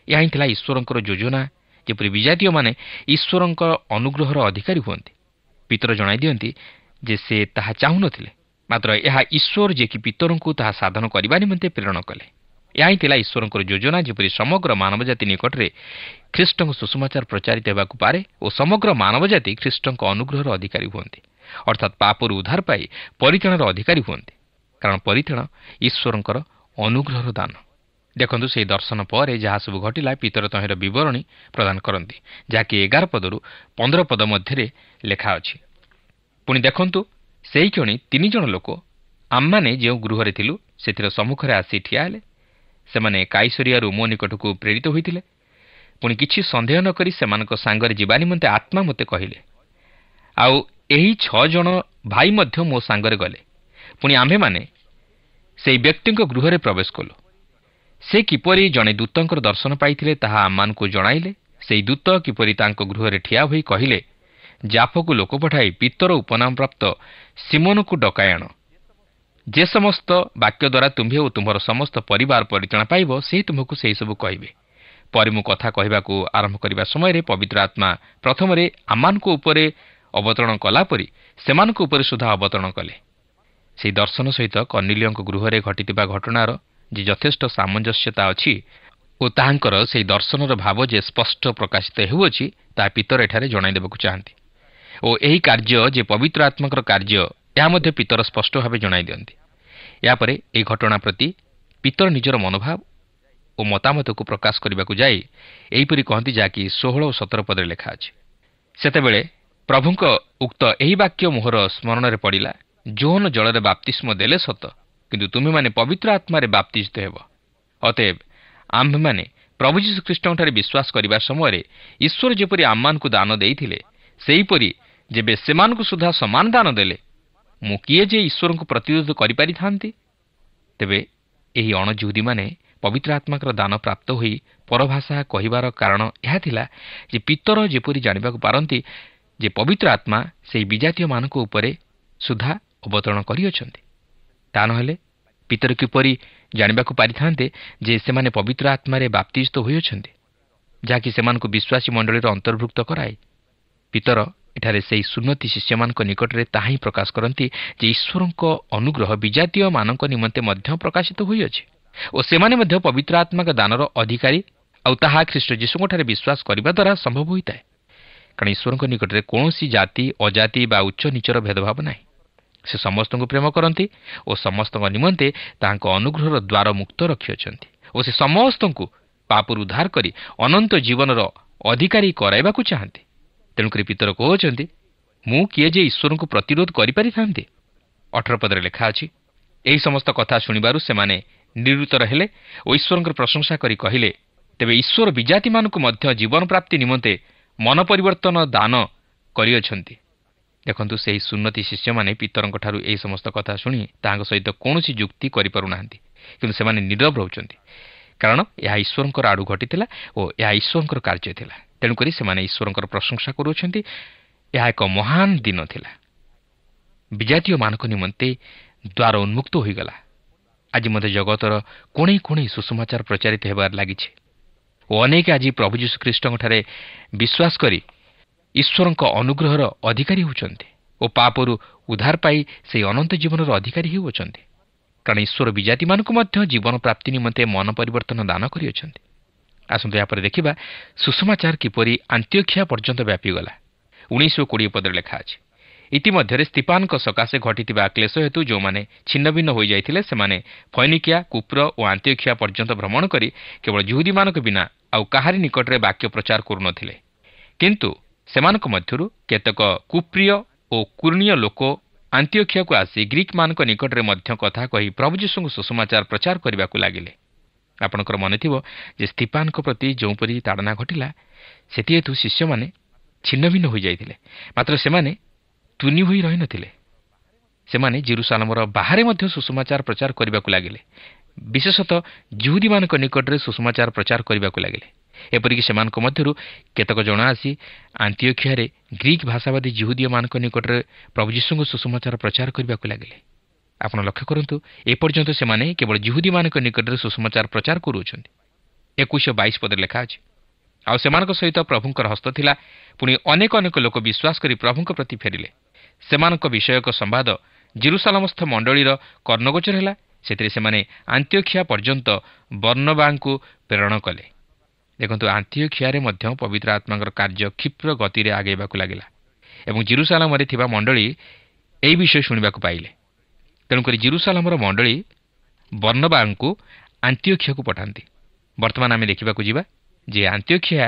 ଏହା ହିଁ ଥିଲା ଈଶ୍ୱରଙ୍କର ଯୋଜନା, ଯେପରି ବିଜାତୀୟମାନେ ଈଶ୍ୱରଙ୍କ ଅନୁଗ୍ରହର ଅଧିକାରୀ ହୁଅନ୍ତି। ପିତର ଜଣାଇ ଦିଅନ୍ତି ଯେ ସେ ତାହା ଚାହୁଁନଥିଲେ, ମାତ୍ର ଏହା ଈଶ୍ୱର ଯିଏକି ପିତରଙ୍କୁ ତାହା ସାଧନ କରିବା ନିମନ୍ତେ ପ୍ରେରଣ କଲେ। ଏହା ହିଁ ଥିଲା ଈଶ୍ୱରଙ୍କର ଯୋଜନା, ଯେପରି ସମଗ୍ର ମାନବଜାତି ନିକଟରେ ଖ୍ରୀଷ୍ଟଙ୍କ ସୁସମାଚାର ପ୍ରଚାରିତ ହେବାକୁ ପାରେ ଓ ସମଗ୍ର ମାନବଜାତି ଖ୍ରୀଷ୍ଟଙ୍କ ଅନୁଗ୍ରହର ଅଧିକାରୀ ହୁଅନ୍ତି, ଅର୍ଥାତ୍ ପାପରୁ ଉଦ୍ଧାର ପାଇ ପରିତ୍ରାଣର ଅଧିକାରୀ ହୁଅନ୍ତି। କାରଣ ପରିତ୍ରାଣ ଈଶ୍ୱରଙ୍କର ଅନୁଗ୍ରହର ଦାନ। ଦେଖନ୍ତୁ, ସେହି ଦର୍ଶନ ପରେ ଯାହା ସବୁ ଘଟିଲା ପିତର ତହିଁର ବିବରଣୀ ପ୍ରଦାନ କରନ୍ତି, ଯାହାକି 11 ପଦରୁ 15 ପଦ ମଧ୍ୟରେ ଲେଖା ଅଛି। ପୁଣି ଦେଖନ୍ତୁ, ସେହି କ୍ଷଣି 3 ଜଣ ଲୋକ ଆମମାନେ ଯେଉଁ ଗୃହରେ ଥିଲୁ ସେଥିର ସମ୍ମୁଖରେ ଆସି ଠିଆ ହେଲେ। ସେମାନେ କାଇସରିଆରୁ ମୋ ନିକଟକୁ ପ୍ରେରିତ ହୋଇଥିଲେ। ପୁଣି କିଛି ସନ୍ଦେହ ନ କରି ସେମାନଙ୍କ ସାଙ୍ଗରେ ଯିବା ନିମନ୍ତେ ଆତ୍ମା ମୋତେ କହିଲେ। ଆଉ ଏହି 6 ଜଣ ଭାଇ ମଧ୍ୟ ମୋ ସାଙ୍ଗରେ ଗଲେ। ପୁଣି ଆମ୍ଭେମାନେ ସେହି ବ୍ୟକ୍ତିଙ୍କ ଗୃହରେ ପ୍ରବେଶ କଲୁ। ସେ କିପରି ଜଣେ ଦୂତଙ୍କର ଦର୍ଶନ ପାଇଥିଲେ ତାହା ଆମମାନଙ୍କୁ ଜଣାଇଲେ। ସେହି ଦୂତ କିପରି ତାଙ୍କ ଗୃହରେ ଠିଆ ହୋଇ କହିଲେ, ଜାଫକୁ ଲୋକ ପଠାଇ ପିତର ଉପନାମ ପ୍ରାପ୍ତ ସିମୋନକୁ ଡକାଇ ଆଣ। ଯେ ସମସ୍ତ ବାକ୍ୟ ଦ୍ୱାରା ତୁମ୍ଭେ ଓ ତୁମ୍ଭର ସମସ୍ତ ପରିବାର ପରିତ୍ରାଣ ପାଇବ, ସେହି ତୁମକୁ ସେହିସବୁ କହିବେ। ପରେ ମୁଁ କଥା କହିବାକୁ ଆରମ୍ଭ କରିବା ସମୟରେ ପବିତ୍ର ଆତ୍ମା ପ୍ରଥମରେ ଆମମାନଙ୍କ ଉପରେ ଅବତରଣ କଲାପରି ସେମାନଙ୍କ ଉପରେ ସୁଦ୍ଧା ଅବତରଣ କଲେ। ସେହି ଦର୍ଶନ ସହିତ କର୍ଣ୍ଣିଲିୟଙ୍କ ଗୃହରେ ଘଟିଥିବା ଘଟଣାର ଯେ ଯଥେଷ୍ଟ ସାମଞ୍ଜସ୍ୟତା ଅଛି ଓ ତାହାଙ୍କର ସେହି ଦର୍ଶନର ଭାବ ଯେ ସ୍ପଷ୍ଟ ପ୍ରକାଶିତ ହେଉଅଛି, ତାହା ପିତର ଏଠାରେ ଜଣାଇ ଦେବାକୁ ଚାହାନ୍ତି। ଓ ଏହି କାର୍ଯ୍ୟ ଯେ ପବିତ୍ର ଆତ୍ମାଙ୍କର କାର୍ଯ୍ୟ, ଏହା ମଧ୍ୟ ପିତର ସ୍ପଷ୍ଟ ଭାବେ ଜଣାଇ ଦିଅନ୍ତି। ଏହାପରେ ଏହି ଘଟଣା ପ୍ରତି ପିତର ନିଜର ମନୋଭାବ ଓ ମତାମତକୁ ପ୍ରକାଶ କରିବାକୁ ଯାଇ ଏହିପରି କହନ୍ତି, ଯାହାକି 16 ଓ 17 ପଦରେ ଲେଖା ଅଛି। ସେତେବେଳେ ପ୍ରଭୁଙ୍କ ଉକ୍ତ ଏହି ବାକ୍ୟ ମୋହର ସ୍ମରଣରେ ପଡ଼ିଲା, ଯୋହନ ଜଳରେ ବାପ୍ତିସ୍ମ ଦେଲେ ସତ, କିନ୍ତୁ ତୁମେମାନେ ପବିତ୍ର ଆତ୍ମାରେ ବାପ୍ତିସ୍ମ ହେବ। ଅତଏବ ଆମ୍ଭେମାନେ ପ୍ରଭୁ ଯୀଶୁଖ୍ରୀଷ୍ଟଙ୍କଠାରେ ବିଶ୍ୱାସ କରିବା ସମୟରେ ଈଶ୍ୱର ଯେପରି ଆମମାନଙ୍କୁ ଦାନ ଦେଇଥିଲେ, ସେହିପରି ଯେବେ ସେମାନଙ୍କୁ ସୁଦ୍ଧା ସମାନ ଦାନ ଦେଲେ, ମୁଁ କିଏ ଯେ ଈଶ୍ୱରଙ୍କୁ ପ୍ରତିରୋଧ କରିପାରିଥାନ୍ତି? ତେବେ ଏହି ଅଣଜୁହୁଦୀମାନେ ପବିତ୍ର ଆତ୍ମାଙ୍କର ଦାନ ପ୍ରାପ୍ତ ହୋଇ ପରଭାଷା କହିବାର କାରଣ ଏହା ଥିଲା ଯେ ପିତର ଯେପରି ଜାଣିବାକୁ ପାରନ୍ତି ଯେ ପବିତ୍ର ଆତ୍ମା ସେହି ବିଜାତୀୟମାନଙ୍କ ଉପରେ ସୁଦ୍ଧା ଅବତରଣ କରିଅଛନ୍ତି। ତା ନହେଲେ ପିତର କିପରି ଜାଣିବାକୁ ପାରିଥାନ୍ତେ ଯେ ସେମାନେ ପବିତ୍ର ଆତ୍ମାରେ ବାପ୍ତିସ୍ତ ହୋଇଅଛନ୍ତି, ଯାହାକି ସେମାନଙ୍କୁ ବିଶ୍ୱାସୀ ମଣ୍ଡଳୀର ଅନ୍ତର୍ଭୁକ୍ତ କରାଏ। ପିତର ଏଠାରେ ସେହି ସୁନ୍ନତି ଶିଷ୍ୟମାନଙ୍କ ନିକଟରେ ତାହା ହିଁ ପ୍ରକାଶ କରନ୍ତି ଯେ ଈଶ୍ୱରଙ୍କ ଅନୁଗ୍ରହ ବିଜାତୀୟମାନଙ୍କ ନିମନ୍ତେ ମଧ୍ୟ ପ୍ରକାଶିତ ହୋଇଅଛି ଓ ସେମାନେ ମଧ୍ୟ ପବିତ୍ର ଆତ୍ମାଙ୍କ ଦାନର ଅଧିକାରୀ, ଆଉ ତାହା ଖ୍ରୀଷ୍ଟ ଯୀଶୁଙ୍କଠାରେ ବିଶ୍ୱାସ କରିବା ଦ୍ୱାରା ସମ୍ଭବ ହୋଇଥାଏ। କାରଣ ଈଶ୍ୱରଙ୍କ ନିକଟରେ କୌଣସି ଜାତି, ଅଜାତି ବା ଉଚ୍ଚ ନିଚର ଭେଦଭାବ ନାହିଁ। ସେ ସମସ୍ତଙ୍କୁ ପ୍ରେମ କରନ୍ତି ଓ ସମସ୍ତଙ୍କ ନିମନ୍ତେ ତାହାଙ୍କ ଅନୁଗ୍ରହର ଦ୍ୱାର ମୁକ୍ତ ରଖିଅଛନ୍ତି ଓ ସେ ସମସ୍ତଙ୍କୁ ପାପରୁ ଉଦ୍ଧାର କରି ଅନନ୍ତ ଜୀବନର ଅଧିକାରୀ କରାଇବାକୁ ଚାହାନ୍ତି। ତେଣୁକରି ପିତର କହୁଅଛନ୍ତି, ମୁଁ କିଏ ଯେ ଈଶ୍ୱରଙ୍କୁ ପ୍ରତିରୋଧ କରିପାରିଥାନ୍ତି? 18 ପଦରେ ଲେଖା ଅଛି, ଏହି ସମସ୍ତ କଥା ଶୁଣିବାରୁ ସେମାନେ ନିରୁତ୍ତର ହେଲେ ଓ ଈଶ୍ୱରଙ୍କର ପ୍ରଶଂସା କରି କହିଲେ, ତେବେ ଈଶ୍ୱର ବିଜାତିମାନଙ୍କୁ ମଧ୍ୟ ଜୀବନ ପ୍ରାପ୍ତି ନିମନ୍ତେ ମନ ପରିବର୍ତ୍ତନ ଦାନ କରିଅଛନ୍ତି। ଦେଖନ୍ତୁ, ସେହି ସୁନ୍ନତି ଶିଷ୍ୟମାନେ ପିତରଙ୍କଠାରୁ ଏହି ସମସ୍ତ କଥା ଶୁଣି ତାହାଙ୍କ ସହିତ କୌଣସି ଯୁକ୍ତି କରିପାରୁନାହାନ୍ତି, କିନ୍ତୁ ସେମାନେ ନୀରବ ରହୁଛନ୍ତି, କାରଣ ଏହା ଈଶ୍ୱରଙ୍କର ଆଡ଼ୁ ଘଟିଥିଲା ଓ ଏହା ଈଶ୍ୱରଙ୍କର କାର୍ଯ୍ୟ ଥିଲା। ତେଣୁକରି ସେମାନେ ଈଶ୍ୱରଙ୍କର ପ୍ରଶଂସା କରୁଅଛନ୍ତି। ଏହା ଏକ ମହାନ ଦିନ ଥିଲା। ବିଜାତୀୟମାନଙ୍କ ନିମନ୍ତେ ଦ୍ୱାର ଉନ୍ମୁକ୍ତ ହୋଇଗଲା। ଆଜି ମଧ୍ୟ ଜଗତର କୋଣେଇ କୋଣେଇ ସୁସମାଚାର ପ୍ରଚାରିତ ହେବାରେ ଲାଗିଛି ଓ ଅନେକ ଆଜି ପ୍ରଭୁ ଯୀଶୁଖ୍ରୀଷ୍ଟଙ୍କଠାରେ ବିଶ୍ୱାସ କରି ଈଶ୍ୱରଙ୍କ ଅନୁଗ୍ରହର ଅଧିକାରୀ ହେଉଛନ୍ତି ଓ ପାପରୁ ଉଦ୍ଧାର ପାଇ ସେହି ଅନନ୍ତ ଜୀବନର ଅଧିକାରୀ ହେଉଅଛନ୍ତି। କାରଣ ଈଶ୍ୱର ବିଜାତିମାନଙ୍କୁ ମଧ୍ୟ ଜୀବନ ପ୍ରାପ୍ତି ନିମନ୍ତେ ମନ ପରିବର୍ତ୍ତନ ଦାନ କରିଅଛନ୍ତି। ଆସନ୍ତୁ ଏହାପରେ ଦେଖିବା ସୁସମାଚାର କିପରି ଆନ୍ତିଓଖିଆ ପର୍ଯ୍ୟନ୍ତ ବ୍ୟାପିଗଲା। 19 ଓ 20 ପଦରେ ଲେଖା ଅଛି, ଇତିମଧ୍ୟରେ ସ୍ତିଫାନଙ୍କ ସକାଶେ ଘଟିଥିବା କ୍ଲେଶ ହେତୁ ଯେଉଁମାନେ ଛିନ୍ନଭିନ୍ନ ହୋଇଯାଇଥିଲେ, ସେମାନେ ଫୈନିକିଆ, କୁପ୍ର ଓ ଆନ୍ତିଓଖିଆ ପର୍ଯ୍ୟନ୍ତ ଭ୍ରମଣ କରି କେବଳ ଯହୁଦୀମାନଙ୍କ ବିନା ଆଉ କାହାରି ନିକଟରେ ବାକ୍ୟ ପ୍ରଚାର କରୁନଥିଲେ। କିନ୍ତୁ ସେମାନଙ୍କ ମଧ୍ୟରୁ କେତେକ କୁପ୍ରିୟ ଓ କୁର୍ଣ୍ଣୀୟ ଲୋକ ଆନ୍ତିଓଖିଆକୁ ଆସି ଗ୍ରୀକମାନଙ୍କ ନିକଟରେ ମଧ୍ୟ କଥା କହି ପ୍ରଭୁ ଯୀଶୁଙ୍କୁ ସୁସମାଚାର ପ୍ରଚାର କରିବାକୁ ଲାଗିଲେ। ଆପଣଙ୍କର ମନେଥିବ ଯେ ସ୍ତିଫାନଙ୍କ ପ୍ରତି ଯେଉଁପରି ତାଡ଼ନା ଘଟିଲା, ସେଥିହେତୁ ଶିଷ୍ୟମାନେ ଛିନ୍ନଭିନ୍ନ ହୋଇଯାଇଥିଲେ। ମାତ୍ର ସେମାନେ ତୁନି ହୋଇ ରହିନଥିଲେ। ସେମାନେ ଜେରୁସାଲେମର ବାହାରେ ମଧ୍ୟ ସୁସମାଚାର ପ୍ରଚାର କରିବାକୁ ଲାଗିଲେ। ବିଶେଷତଃ ଯହୁଦୀମାନଙ୍କ ନିକଟରେ ସୁସମାଚାର ପ୍ରଚାର କରିବାକୁ ଲାଗିଲେ। ଏପରିକି ସେମାନଙ୍କ ମଧ୍ୟରୁ କେତେକ ଜଣ ଆସି ଆନ୍ତିଓଖିଆରେ ଗ୍ରୀକ୍ ଭାଷାବାଦୀ ଯହୁଦୀୟମାନଙ୍କ ନିକଟରେ ପ୍ରଭୁ ଯୀଶୁଙ୍କୁ ସୁସମାଚାର ପ୍ରଚାର କରିବାକୁ ଲାଗିଲେ। ଆପଣ ଲକ୍ଷ୍ୟ କରନ୍ତୁ, ଏପର୍ଯ୍ୟନ୍ତ ସେମାନେ କେବଳ ଯହୁଦୀମାନଙ୍କ ନିକଟରେ ସୁସମାଚାର ପ୍ରଚାର କରୁଅଛନ୍ତି। 21-22 ପଦରେ ଲେଖା ଅଛି, ଆଉ ସେମାନଙ୍କ ସହିତ ପ୍ରଭୁଙ୍କର ହସ୍ତ ଥିଲା। ପୁଣି ଅନେକ ଅନେକ ଲୋକ ବିଶ୍ୱାସ କରି ପ୍ରଭୁଙ୍କ ପ୍ରତି ଫେରିଲେ। ସେମାନଙ୍କ ବିଷୟକ ସମ୍ବାଦ ଜେରୁସାଲେମସ୍ଥ ମଣ୍ଡଳୀର କର୍ଣ୍ଣଗୋଚର ହେଲା ସେଥିରେ ସେମାନେ ଆନ୍ତିଓଖିଆ ପର୍ଯ୍ୟନ୍ତ ବର୍ଣ୍ଣବାଙ୍କୁ ପ୍ରେରଣ କଲେ। ଦେଖନ୍ତୁ, ଆନ୍ତିଓଖିଆରେ ମଧ୍ୟ ପବିତ୍ର ଆତ୍ମାଙ୍କର କାର୍ଯ୍ୟ କ୍ଷିପ୍ର ଗତିରେ ଆଗେଇବାକୁ ଲାଗିଲା ଏବଂ ଜେରୁସାଲେମରେ ଥିବା ମଣ୍ଡଳୀ ଏହି ବିଷୟ ଶୁଣିବାକୁ ପାଇଲେ। ତେଣୁକରି ଜେରୁସାଲେମର ମଣ୍ଡଳୀ ବର୍ଣ୍ଣବାଙ୍କୁ ଆନ୍ତିଓଖିଆକୁ ପଠାନ୍ତି। ବର୍ତ୍ତମାନ ଆମେ ଦେଖିବାକୁ ଯିବା ଯେ ଆନ୍ତିଓଖିଆ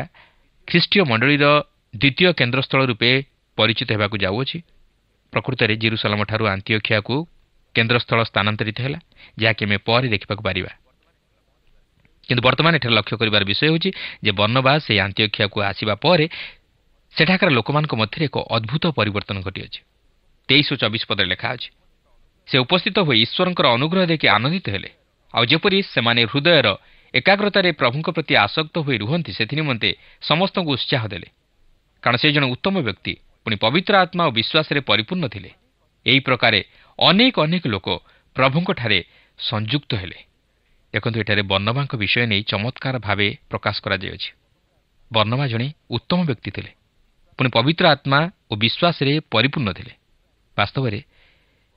ଖ୍ରୀଷ୍ଟୀୟ ମଣ୍ଡଳୀର ଦ୍ୱିତୀୟ କେନ୍ଦ୍ରସ୍ଥଳ ରୂପେ ପରିଚିତ ହେବାକୁ ଯାଉଅଛି। ପ୍ରକୃତରେ ଜେରୁସାଲେମଠାରୁ ଆନ୍ତିଓଖିଆକୁ କେନ୍ଦ୍ରସ୍ଥଳ ସ୍ଥାନାନ୍ତରିତ ହେଲା, ଯାହାକି ଆମେ ପରେ ଦେଖିବାକୁ ପାରିବା। କିନ୍ତୁ ବର୍ତ୍ତମାନ ଏଠାରେ ଲକ୍ଷ୍ୟ କରିବାର ବିଷୟ ହେଉଛି ଯେ ବର୍ଣ୍ଣବା ସେହି ଆନ୍ତିଓଖିଆକୁ ଆସିବା ପରେ ସେଠାକାର ଲୋକମାନଙ୍କ ମଧ୍ୟରେ ଏକ ଅଦ୍ଭୁତ ପରିବର୍ତ୍ତନ ଘଟିଅଛି। 23 ଓ 24 ପଦରେ ଲେଖା ଅଛି, ସେ ଉପସ୍ଥିତ ହୋଇ ଈଶ୍ୱରଙ୍କର ଅନୁଗ୍ରହ ଦେଖି ଆନନ୍ଦିତ ହେଲେ, ଆଉ ଯେପରି ସେମାନେ ହୃଦୟର ଏକାଗ୍ରତାରେ ପ୍ରଭୁଙ୍କ ପ୍ରତି ଆସକ୍ତ ହୋଇ ରୁହନ୍ତି ସେଥିନିମନ୍ତେ ସମସ୍ତଙ୍କୁ ଉତ୍ସାହ ଦେଲେ, କାରଣ ସେ ଜଣେ ଉତ୍ତମ ବ୍ୟକ୍ତି, ପୁଣି ପବିତ୍ର ଆତ୍ମା ଓ ବିଶ୍ୱାସରେ ପରିପୂର୍ଣ୍ଣ ଥିଲେ। ଏହି ପ୍ରକାରେ ଅନେକ ଅନେକ ଲୋକ ପ୍ରଭୁଙ୍କଠାରେ ସଂଯୁକ୍ତ ହେଲେ। ଦେଖନ୍ତୁ, ଏଠାରେ ବର୍ଣ୍ଣବାଙ୍କ ବିଷୟ ନେଇ ଚମତ୍କାର ଭାବେ ପ୍ରକାଶ କରାଯାଇଅଛି। ବର୍ଣ୍ଣବା ଜଣେ ଉତ୍ତମ ବ୍ୟକ୍ତି ଥିଲେ, ପୁଣି ପବିତ୍ର ଆତ୍ମା ଓ ବିଶ୍ୱାସରେ ପରିପୂର୍ଣ୍ଣ ଥିଲେ। ବାସ୍ତବରେ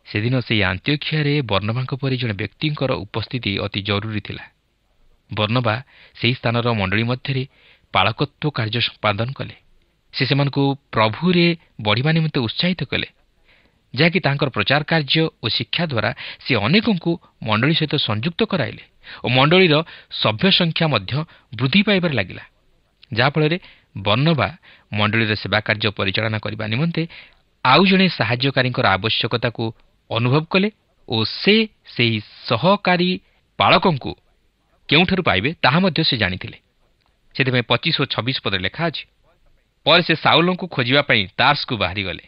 ସେଦିନ ସେହି ଆନ୍ତିଓଖିଆରେ ବର୍ଣ୍ଣବାଙ୍କ ପରି ଜଣେ ବ୍ୟକ୍ତିଙ୍କର ଉପସ୍ଥିତି ଅତି ଜରୁରୀ ଥିଲା। ବର୍ଣ୍ଣବା ସେହି ସ୍ଥାନର ମଣ୍ଡଳୀ ମଧ୍ୟରେ ପାଳକତ୍ୱ କାର୍ଯ୍ୟ ସମ୍ପାଦନ କଲେ। ସେ ସେମାନଙ୍କୁ ପ୍ରଭୁରେ ବଢ଼ିବା ନିମନ୍ତେ ଉତ୍ସାହିତ କଲେ, ଯାହାକି ତାଙ୍କର ପ୍ରଚାର କାର୍ଯ୍ୟ ଓ ଶିକ୍ଷା ଦ୍ୱାରା ସେ ଅନେକଙ୍କୁ ମଣ୍ଡଳୀ ସହିତ ସଂଯୁକ୍ତ କରାଇଲେ ଓ ମଣ୍ଡଳୀର ସଭ୍ୟ ସଂଖ୍ୟା ମଧ୍ୟ ବୃଦ୍ଧି ପାଇବାରେ ଲାଗିଲା। ଯାହାଫଳରେ ବର୍ଣ୍ଣବା ମଣ୍ଡଳୀର ସେବା କାର୍ଯ୍ୟ ପରିଚାଳନା କରିବା ନିମନ୍ତେ ଆଉ ଜଣେ ସାହାଯ୍ୟକାରୀଙ୍କର ଆବଶ୍ୟକତାକୁ ଅନୁଭବ କଲେ ଓ ସେ ସେହି ସହକାରୀ ପାଳକଙ୍କୁ କେଉଁଠାରୁ ପାଇବେ ତାହା ମଧ୍ୟ ସେ ଜାଣିଥିଲେ। ସେଥିପାଇଁ 25 ଓ 26 ପଦରେ ଲେଖା ଅଛି, ପରେ ସେ ସାଉଲଙ୍କୁ ଖୋଜିବା ପାଇଁ ତାର୍ସକୁ ବାହାରିଗଲେ।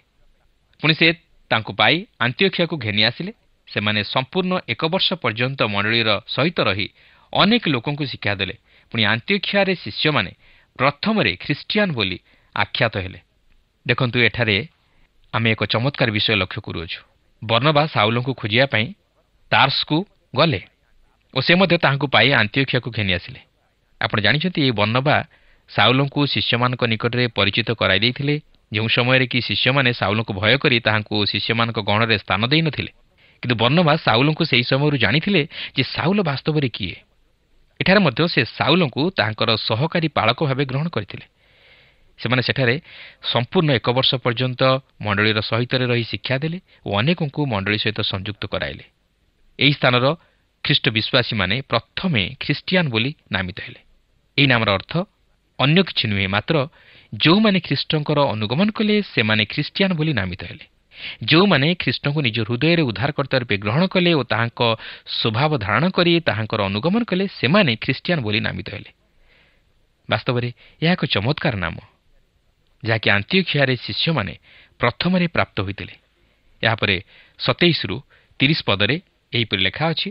ପୁଣି ସେ ତାଙ୍କୁ ପାଇ ଆନ୍ତିଓଖିଆକୁ ଘେନି ଆସିଲେ। ସେମାନେ ସମ୍ପୂର୍ଣ୍ଣ 1 ବର୍ଷ ପର୍ଯ୍ୟନ୍ତ ମଣ୍ଡଳୀର ସହିତ ରହି ଅନେକ ଲୋକଙ୍କୁ ଶିକ୍ଷା ଦେଲେ। ପୁଣି ଆନ୍ତିଓଖିଆରେ ଶିଷ୍ୟମାନେ ପ୍ରଥମରେ ଖ୍ରୀଷ୍ଟିଆନ ବୋଲି ଆଖ୍ୟାତ ହେଲେ। ଦେଖନ୍ତୁ, ଏଠାରେ ଆମେ ଏକ ଚମତ୍କାର ବିଷୟ ଲକ୍ଷ୍ୟ କରୁଅଛୁ। ବର୍ଣ୍ଣବା ସାଉଲଙ୍କୁ ଖୋଜିବା ପାଇଁ ତାର୍ସକୁ ଗଲେ ଓ ସେ ମଧ୍ୟ ତାହାଙ୍କୁ ପାଇ ଆନ୍ତିଓଖିଆକୁ ଘେନି ଆସିଲେ। ଆପଣ ଜାଣିଛନ୍ତି, ଏହି ବର୍ଣ୍ଣବା ସାଉଲଙ୍କୁ ଶିଷ୍ୟମାନଙ୍କ ନିକଟରେ ପରିଚିତ କରାଇ ଦେଇଥିଲେ, ଯେଉଁ ସମୟରେ କି ଶିଷ୍ୟମାନେ ସାଉଲଙ୍କୁ ଭୟ କରି ତାହାଙ୍କୁ ଶିଷ୍ୟମାନଙ୍କ ଗଣରେ ସ୍ଥାନ ଦେଇନଥିଲେ। କିନ୍ତୁ ବର୍ଣ୍ଣବା ସାଉଲଙ୍କୁ ସେହି ସମୟରୁ ଜାଣିଥିଲେ ଯେ ସାଉଲ ବାସ୍ତବରେ କିଏ। ଏଠାରେ ମଧ୍ୟ ସେ ସାଉଲଙ୍କୁ ତାହାଙ୍କର ସହକାରୀ ପାଳକ ଭାବେ ଗ୍ରହଣ କରିଥିଲେ। ସେମାନେ ସେଠାରେ ସମ୍ପୂର୍ଣ୍ଣ 1 ବର୍ଷ ପର୍ଯ୍ୟନ୍ତ ମଣ୍ଡଳୀର ସହିତରେ ରହି ଶିକ୍ଷା ଦେଲେ ଓ ଅନେକଙ୍କୁ ମଣ୍ଡଳୀ ସହିତ ସଂଯୁକ୍ତ କରାଇଲେ। ଏହି ସ୍ଥାନର ଖ୍ରୀଷ୍ଟ ବିଶ୍ୱାସୀମାନେ ପ୍ରଥମେ ଖ୍ରୀଷ୍ଟିଆନ ବୋଲି ନାମିତ ହେଲେ। ଏହି ନାମର ଅର୍ଥ ଅନ୍ୟ କିଛି ନୁହେଁ, ମାତ୍ର ଯେଉଁମାନେ ଖ୍ରୀଷ୍ଟଙ୍କର ଅନୁଗମନ କଲେ ସେମାନେ ଖ୍ରୀଷ୍ଟିଆନ ବୋଲି ନାମିତ ହେଲେ। ଯେଉଁମାନେ ଖ୍ରୀଷ୍ଟଙ୍କୁ ନିଜ ହୃଦୟରେ ଉଦ୍ଧାରକର୍ତ୍ତା ରୂପେ ଗ୍ରହଣ କଲେ ଓ ତାହାଙ୍କ ସ୍ୱଭାବ ଧାରଣ କରି ତାହାଙ୍କର ଅନୁଗମନ କଲେ ସେମାନେ ଖ୍ରୀଷ୍ଟିଆନ ବୋଲି ନାମିତ ହେଲେ। ବାସ୍ତବରେ ଏହା ଏକ ଚମତ୍କାର ନାମ, ଯାହାକି ଆନ୍ତିଓଖିଆରେ ଶିଷ୍ୟମାନେ ପ୍ରଥମରେ ପ୍ରାପ୍ତ ହୋଇଥିଲେ। ଏହାପରେ 27ରୁ 30 ପଦରେ ଏହିପରି ଲେଖା ଅଛି,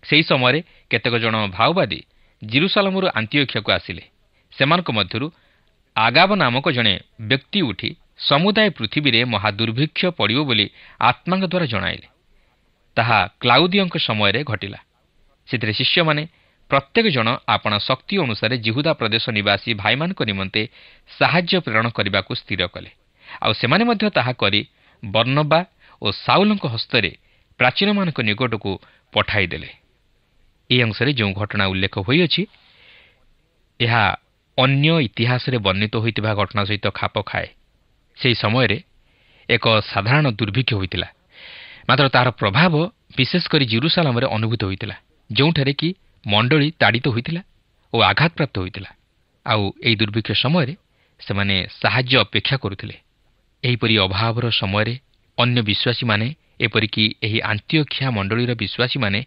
ସେହି ସମୟରେ କେତେକ ଜଣ ଭାଓବାଦୀ ଜେରୁସାଲେମରୁ ଆନ୍ତିଓଖିଆକୁ ଆସିଲେ। ସେମାନଙ୍କ ମଧ୍ୟରୁ ଆଗାବ ନାମକ ଜଣେ ବ୍ୟକ୍ତି ଉଠି ସମୁଦାୟ ପୃଥିବୀରେ ମହାଦୁର୍ଭିକ୍ଷ ପଡ଼ିବ ବୋଲି ଆତ୍ମାଙ୍କ ଦ୍ୱାରା ଜଣାଇଲେ। ତାହା କ୍ଲାଉଦିଓଙ୍କ ସମୟରେ ଘଟିଲା। ସେଥିରେ ଶିଷ୍ୟମାନେ ପ୍ରତ୍ୟେକ ଜଣ ଆପଣା ଶକ୍ତି ଅନୁସାରେ ଜିହୁଦା ପ୍ରଦେଶ ନିବାସୀ ଭାଇମାନଙ୍କ ନିମନ୍ତେ ସାହାଯ୍ୟ ପ୍ରେରଣ କରିବାକୁ ସ୍ଥିର କଲେ, ଆଉ ସେମାନେ ମଧ୍ୟ ତାହା କରି ବର୍ଣ୍ଣବା ଓ ସାଉଲଙ୍କ ହସ୍ତରେ ପ୍ରାଚୀନମାନଙ୍କ ନିକଟକୁ ପଠାଇଦେଲେ। ଏହି ଅଂଶରେ ଯେଉଁ ଘଟଣା ଉଲ୍ଲେଖ ହୋଇଅଛି, ଏହା ଅନ୍ୟ ଇତିହାସରେ ବର୍ଣ୍ଣିତ ହୋଇଥିବା ଘଟଣା ସହିତ ଖାପ ଖାଏ। ସେହି ସମୟରେ ଏକ ସାଧାରଣ ଦୁର୍ଭିକ୍ଷ ହୋଇଥିଲା, ମାତ୍ର ତାହାର ପ୍ରଭାବ ବିଶେଷ କରି ଜେରୁସାଲେମରେ ଅନୁଭୂତ ହୋଇଥିଲା, ଯେଉଁଠାରେ କି ମଣ୍ଡଳୀ ତାଡ଼ିତ ହୋଇଥିଲା ଓ ଆଘାତପ୍ରାପ୍ତ ହୋଇଥିଲା। ଆଉ ଏହି ଦୁର୍ଭିକ୍ଷ ସମୟରେ ସେମାନେ ସାହାଯ୍ୟ ଅପେକ୍ଷା କରୁଥିଲେ। ଏହିପରି ଅଭାବର ସମୟରେ ଅନ୍ୟ ବିଶ୍ୱାସୀମାନେ, ଏପରିକି ଏହି ଆନ୍ତିଓଖିଆ ମଣ୍ଡଳୀର ବିଶ୍ୱାସୀମାନେ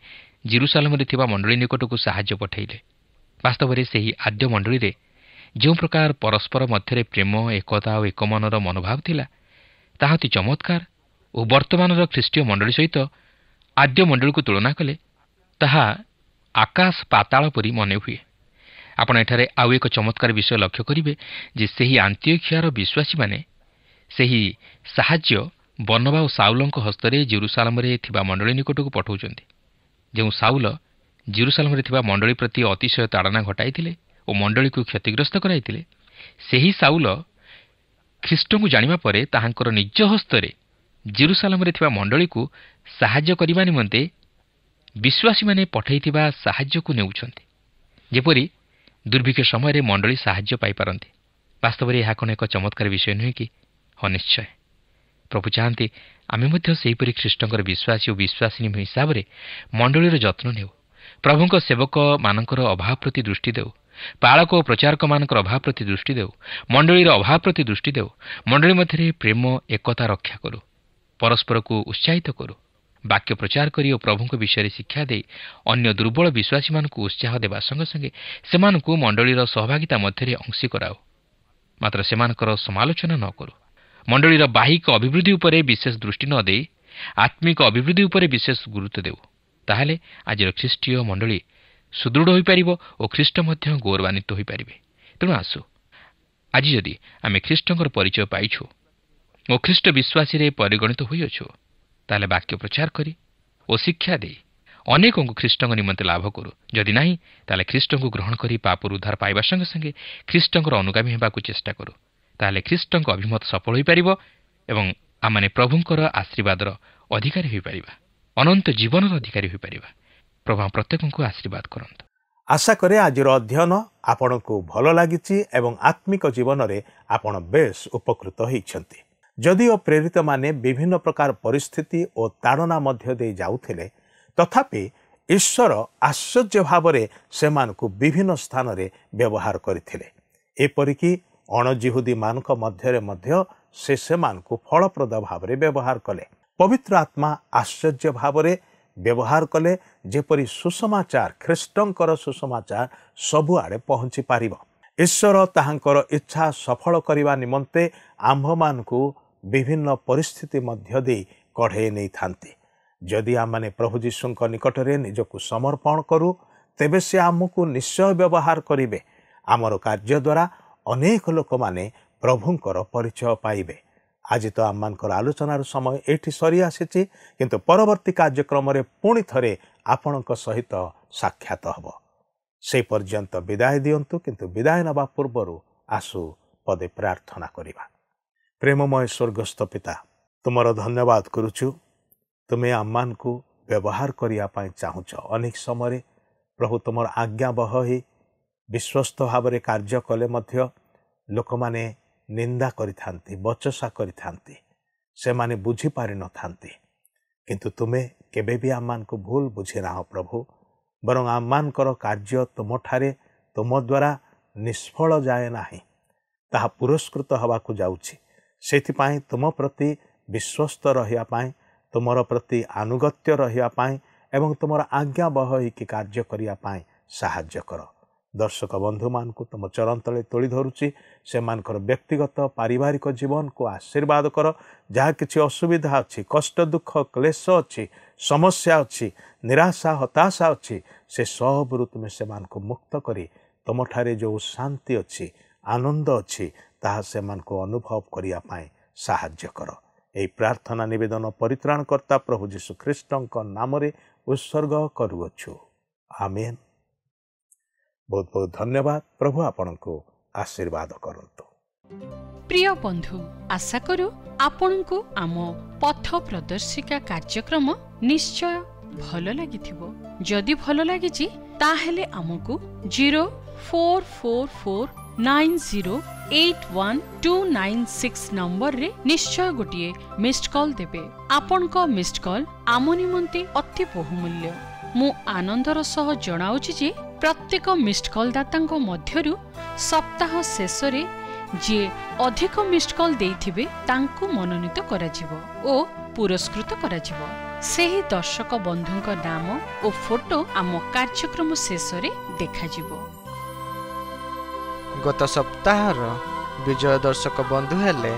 ଜେରୁସାଲେମରେ ଥିବା ମଣ୍ଡଳୀ ନିକଟକୁ ସାହାଯ୍ୟ ପଠାଇଲେ। ବାସ୍ତବରେ ସେହି ଆଦ୍ୟ ମଣ୍ଡଳୀରେ ଯେଉଁ ପ୍ରକାର ପରସ୍ପର ମଧ୍ୟରେ ପ୍ରେମ, ଏକତା ଓ ଏକ ମନର ମନୋଭାବ ଥିଲା, ତାହା ଅତି ଚମତ୍କାର ଓ ବର୍ତ୍ତମାନର ଖ୍ରୀଷ୍ଟୀୟ ମଣ୍ଡଳୀ ସହିତ ଆଦ୍ୟ ମଣ୍ଡଳୀକୁ ତୁଳନା କଲେ ତାହା ଆକାଶ ପାତାଳ ପରି ମନେ ହୁଏ। ଆପଣ ଏଠାରେ ଆଉ ଏକ ଚମତ୍କାର ବିଷୟ ଲକ୍ଷ୍ୟ କରିବେ ଯେ ସେହି ଆନ୍ତିଓଖିଆର ବିଶ୍ୱାସୀମାନେ ସେହି ସାହାଯ୍ୟ ବର୍ଣ୍ଣବା ଓ ସାଉଲଙ୍କ ହସ୍ତରେ ଜେରୁସାଲେମରେ ଥିବା ମଣ୍ଡଳୀ ନିକଟକୁ ପଠାଉଛନ୍ତି। ଯେଉଁ ସାଉଲ ଜେରୁସାଲେମରେ ଥିବା ମଣ୍ଡଳୀ ପ୍ରତି ଅତିଶୟ ତାଡ଼ନା ଘଟାଇଥିଲେ ଓ ମଣ୍ଡଳୀକୁ କ୍ଷତିଗ୍ରସ୍ତ କରାଇଥିଲେ, ସେହି ସାଉଲ ଖ୍ରୀଷ୍ଟଙ୍କୁ ଜାଣିବା ପରେ ତାହାଙ୍କର ନିଜ ହସ୍ତରେ ଜେରୁସାଲେମରେ ଥିବା ମଣ୍ଡଳୀକୁ ସାହାଯ୍ୟ କରିବା ନିମନ୍ତେ ବିଶ୍ୱାସୀମାନେ ପଠାଇଥିବା ସାହାଯ୍ୟକୁ ନେଉଛନ୍ତି, ଯେପରି ଦୁର୍ଭିକ୍ଷ ସମୟରେ ମଣ୍ଡଳୀ ସାହାଯ୍ୟ ପାଇପାରନ୍ତି। ବାସ୍ତବରେ ଏହା କ'ଣ ଏକ ଚମତ୍କାର ବିଷୟ ନୁହେଁ କି? ହଁ, ନିଶ୍ଚୟ। ପ୍ରଭୁ ଚାହାନ୍ତି ଆମେ ମଧ୍ୟ ସେହିପରି ଖ୍ରୀଷ୍ଟଙ୍କର ବିଶ୍ୱାସୀ ଓ ବିଶ୍ୱାସିନୀ ହିସାବରେ ମଣ୍ଡଳୀର ଯତ୍ନ ନେଉ, ପ୍ରଭୁଙ୍କ ସେବକମାନଙ୍କର ଅଭାବ ପ୍ରତି ଦୃଷ୍ଟି ଦେଉ, ପାଳକ ଓ ପ୍ରଚାରକମାନଙ୍କର ଅଭାବ ପ୍ରତି ଦୃଷ୍ଟି ଦେଉ, ମଣ୍ଡଳୀର ଅଭାବ ପ୍ରତି ଦୃଷ୍ଟି ଦେଉ, ମଣ୍ଡଳୀ ମଧ୍ୟରେ ପ୍ରେମ ଏକତା ରକ୍ଷା କରୁ, ପରସ୍ପରକୁ ଉତ୍ସାହିତ କରୁ, ବାକ୍ୟ ପ୍ରଚାର କରି ଓ ପ୍ରଭୁଙ୍କ ବିଷୟରେ ଶିକ୍ଷା ଦେଇ ଅନ୍ୟ ଦୁର୍ବଳ ବିଶ୍ୱାସୀମାନଙ୍କୁ ଉତ୍ସାହ ଦେବା ସଙ୍ଗେ ସଙ୍ଗେ ସେମାନଙ୍କୁ ମଣ୍ଡଳୀର ସହଭାଗିତା ମଧ୍ୟରେ ଅଂଶୀ କରାଉ। ମାତ୍ର ସେମାନଙ୍କର ସମାଲୋଚନା ନ କରୁ। ମଣ୍ଡଳୀର ବାହିକ ଅଭିବୃଦ୍ଧି ଉପରେ ବିଶେଷ ଦୃଷ୍ଟି ନ ଦେଇ ଆତ୍ମିକ ଅଭିବୃଦ୍ଧି ଉପରେ ବିଶେଷ ଗୁରୁତ୍ୱ ଦେଉ। ତାହେଲେ ଆଜିର ଖ୍ରୀଷ୍ଟୀୟ ମଣ୍ଡଳୀ ସୁଦୃଢ଼ ହୋଇପାରିବ ଓ ଖ୍ରୀଷ୍ଟ ମଧ୍ୟ ଗୌରବାନ୍ୱିତ ହୋଇପାରିବେ। ତେଣୁ ଆସୁ, ଆଜି ଯଦି ଆମେ ଖ୍ରୀଷ୍ଟଙ୍କର ପରିଚୟ ପାଇଛୁ ଓ ଖ୍ରୀଷ୍ଟ ବିଶ୍ୱାସୀରେ ପରିଗଣିତ ହୋଇଅଛୁ, ତାହେଲେ ବାକ୍ୟ ପ୍ରଚାର କରି ଓ ଶିକ୍ଷା ଦେଇ ଅନେକଙ୍କୁ ଖ୍ରୀଷ୍ଟଙ୍କ ନିମନ୍ତେ ଲାଭ କରୁ। ଯଦି ନାହିଁ, ତାହେଲେ ଖ୍ରୀଷ୍ଟଙ୍କୁ ଗ୍ରହଣ କରି ପାପରୁ ଉଦ୍ଧାର ପାଇବା ସଙ୍ଗେ ସଙ୍ଗେ ଖ୍ରୀଷ୍ଟଙ୍କର ଅନୁଗାମୀ ହେବାକୁ ଚେଷ୍ଟା କରୁ। ତାହେଲେ ଖ୍ରୀଷ୍ଟଙ୍କ ଅଭିମତ ସଫଳ ହୋଇପାରିବ ଏବଂ ଆମମାନେ ପ୍ରଭୁଙ୍କର ଆଶୀର୍ବାଦର ଅଧିକାରୀ ହୋଇପାରିବା, ଅନନ୍ତ ଜୀବନର ଅଧିକାରୀ ହୋଇପାରିବା। ପ୍ରଭୁ ପ୍ରତ୍ୟେକଙ୍କୁ ଆଶୀର୍ବାଦ କରନ୍ତୁ। ଆଶା କରେ ଆଜିର ଅଧ୍ୟୟନ ଆପଣଙ୍କୁ ଭଲ ଲାଗିଛି ଏବଂ ଆତ୍ମିକ ଜୀବନରେ ଆପଣ ବେଶ୍ ଉପକୃତ ହୋଇଛନ୍ତି। ଯଦିଓ ପ୍ରେରିତମାନେ ବିଭିନ୍ନ ପ୍ରକାର ପରିସ୍ଥିତି ଓ ତାଡ଼ନା ମଧ୍ୟ ଦେଇ ଯାଉଥିଲେ, ତଥାପି ଈଶ୍ୱର ଆଶ୍ଚର୍ଯ୍ୟ ଭାବରେ ସେମାନଙ୍କୁ ବିଭିନ୍ନ ସ୍ଥାନରେ ବ୍ୟବହାର କରିଥିଲେ। ଏପରିକି ଅଣଜିହୁଦୀମାନଙ୍କ ମଧ୍ୟରେ ମଧ୍ୟ ସେ ସେମାନଙ୍କୁ ଫଳପ୍ରଦ ଭାବରେ ବ୍ୟବହାର କଲେ। ପବିତ୍ର ଆତ୍ମା ଆଶ୍ଚର୍ଯ୍ୟ ଭାବରେ ବ୍ୟବହାର କଲେ, ଯେପରି ସୁସମାଚାର, ଖ୍ରୀଷ୍ଟଙ୍କର ସୁସମାଚାର ସବୁଆଡ଼େ ପହଞ୍ଚି ପାରିବ। ଈଶ୍ୱର ତାହାଙ୍କର ଇଚ୍ଛା ସଫଳ କରିବା ନିମନ୍ତେ ଆମ୍ଭମାନଙ୍କୁ ବିଭିନ୍ନ ପରିସ୍ଥିତି ମଧ୍ୟ ଦେଇ କଢ଼େଇ ନେଇଥାନ୍ତି। ଯଦି ଆମମାନେ ପ୍ରଭୁ ଯୀଶୁଙ୍କ ନିକଟରେ ନିଜକୁ ସମର୍ପଣ କରୁ, ତେବେ ସେ ଆମକୁ ନିଶ୍ଚୟ ବ୍ୟବହାର କରିବେ। ଆମର କାର୍ଯ୍ୟ ଦ୍ୱାରା ଅନେକ ଲୋକମାନେ ପ୍ରଭୁଙ୍କର ପରିଚୟ ପାଇବେ। ଆଜି ତ ଆମମାନଙ୍କର ଆଲୋଚନାର ସମୟ ଏଇଠି ସରି ଆସିଛି, କିନ୍ତୁ ପରବର୍ତ୍ତୀ କାର୍ଯ୍ୟକ୍ରମରେ ପୁଣି ଥରେ ଆପଣଙ୍କ ସହିତ ସାକ୍ଷାତ ହେବ। ସେହି ପର୍ଯ୍ୟନ୍ତ ବିଦାୟ ଦିଅନ୍ତୁ, କିନ୍ତୁ ବିଦାୟ ନେବା ପୂର୍ବରୁ ଆସୁ ପଦେ ପ୍ରାର୍ଥନା କରିବା। ପ୍ରେମମୟ ସ୍ୱର୍ଗସ୍ଥ ପିତା, ତୁମର ଧନ୍ୟବାଦ କରୁଛୁ। ତୁମେ ଆମମାନଙ୍କୁ ବ୍ୟବହାର କରିବା ପାଇଁ ଚାହୁଁଛ। ଅନେକ ସମୟରେ ପ୍ରଭୁ ତୁମର ଆଜ୍ଞାବହ ହୋଇ ବିଶ୍ୱସ୍ତ ଭାବରେ କାର୍ଯ୍ୟ କଲେ ମଧ୍ୟ ଲୋକମାନେ ନିନ୍ଦା କରିଥାନ୍ତି, ବଚସା କରିଥାନ୍ତି, ସେମାନେ ବୁଝିପାରିନଥାନ୍ତି। କିନ୍ତୁ ତୁମେ କେବେ ବି ଆମମାନଙ୍କୁ ଭୁଲ ବୁଝି ନାହଁ ପ୍ରଭୁ, ବରଂ ଆମମାନଙ୍କର କାର୍ଯ୍ୟ ତୁମଠାରେ ତୁମ ଦ୍ୱାରା ନିଷ୍ଫଳ ଯାଏ ନାହିଁ, ତାହା ପୁରସ୍କୃତ ହେବାକୁ ଯାଉଛି। ସେଥିପାଇଁ ତୁମ ପ୍ରତି ବିଶ୍ୱସ୍ତ ରହିବା ପାଇଁ, ତୁମର ପ୍ରତି ଆନୁଗତ୍ୟ ରହିବା ପାଇଁ ଏବଂ ତୁମର ଆଜ୍ଞାବହ ହୋଇକି କାର୍ଯ୍ୟ କରିବା ପାଇଁ ସାହାଯ୍ୟ କର। ଦର୍ଶକ ବନ୍ଧୁମାନଙ୍କୁ ତୁମ ଚରଣ ତଳେ ତୋଳି ଧରୁଛି। ସେମାନଙ୍କର ବ୍ୟକ୍ତିଗତ ପାରିବାରିକ ଜୀବନକୁ ଆଶୀର୍ବାଦ କର। ଯାହା କିଛି ଅସୁବିଧା ଅଛି, କଷ୍ଟ, ଦୁଃଖ, କ୍ଲେଶ ଅଛି, ସମସ୍ୟା ଅଛି, ନିରାଶା, ହତାଶା ଅଛି, ସେ ସବୁରୁ ତୁମେ ସେମାନଙ୍କୁ ମୁକ୍ତ କରି ତୁମଠାରେ ଯେଉଁ ଶାନ୍ତି ଅଛି, ଆନନ୍ଦ ଅଛି, ତାହା ସେମାନଙ୍କୁ ଅନୁଭବ କରିବା ପାଇଁ ସାହାଯ୍ୟ କର। ଏହି ପ୍ରାର୍ଥନା ନିବେଦନ ପରିତ୍ରାଣକର୍ତ୍ତା ପ୍ରଭୁ ଯୀଶୁ ଖ୍ରୀଷ୍ଟଙ୍କ ନାମରେ ଉତ୍ସର୍ଗ କରୁଅଛୁ। ଆମେନ୍। ବହୁତ ବହୁତ ଧନ୍ୟବାଦ। ପ୍ରଭୁ ଆପଣଙ୍କୁ ଆଶୀର୍ବାଦ କରନ୍ତୁ। ପ୍ରିୟ ବନ୍ଧୁ, ଆଶା କରୁ ଆପଣଙ୍କୁ ଆମ ପଥ ପ୍ରଦର୍ଶିକା କାର୍ଯ୍ୟକ୍ରମ ନିଶ୍ଚୟ ଭଲ ଲାଗିଥିବ। ଯଦି ଭଲ ଲାଗିଛି ତାହେଲେ ଆମକୁ 044490812996 ନମ୍ବରରେ ନିଶ୍ଚୟ ଗୋଟିଏ ମିସ୍ଡ କଲ୍ ଦେବେ। ଆପଣଙ୍କ ମିସ୍ଡ କଲ୍ ଆମ ନିମନ୍ତେ ଅତି ବହୁମୂଲ୍ୟ। ମୁଁ ଆନନ୍ଦର ସହ ଜଣାଉଛି ଯେ ପ୍ରତ୍ୟେକ ମିସ୍ଡ କଲ୍ ଦାତାଙ୍କ ମଧ୍ୟରୁ ସପ୍ତାହ ଶେଷରେ ଯିଏ ଅଧିକ ମିସ୍ଡ କଲ୍ ଦେଇଥିବେ ତାଙ୍କୁ ମନୋନୀତ କରାଯିବ ଓ ପୁରସ୍କୃତ କରାଯିବ। ସେହି ଦର୍ଶକ ବନ୍ଧୁଙ୍କ ନାମ ଓ ଫଟୋ ଆମ କାର୍ଯ୍ୟକ୍ରମ ଶେଷରେ ଦେଖାଯିବ। ଗତ ସପ୍ତାହର ବିଜୟ ଦର୍ଶକ ବନ୍ଧୁ ହେଲେ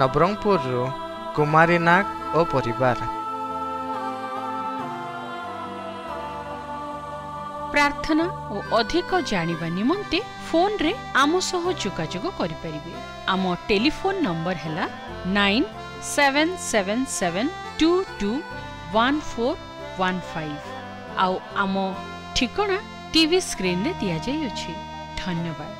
ନବରଙ୍ଗପୁରରୁ କୁମାରୀ ନାଗ ଓ ପରିବାର। ପ୍ରାର୍ଥନା ଓ ଅଧିକ ଜାଣିବା ନିମନ୍ତେ ଫୋନରେ ଆମ ସହ ଯୋଗାଯୋଗ କରିପାରିବେ। ଆମ ଟେଲିଫୋନ ନମ୍ବର ହେଲା 9777221415 ଆଉ ଆମ ଠିକଣା ଟିଭି ସ୍କ୍ରିନରେ ଦିଆଯାଇଅଛି। ଧନ୍ୟବାଦ।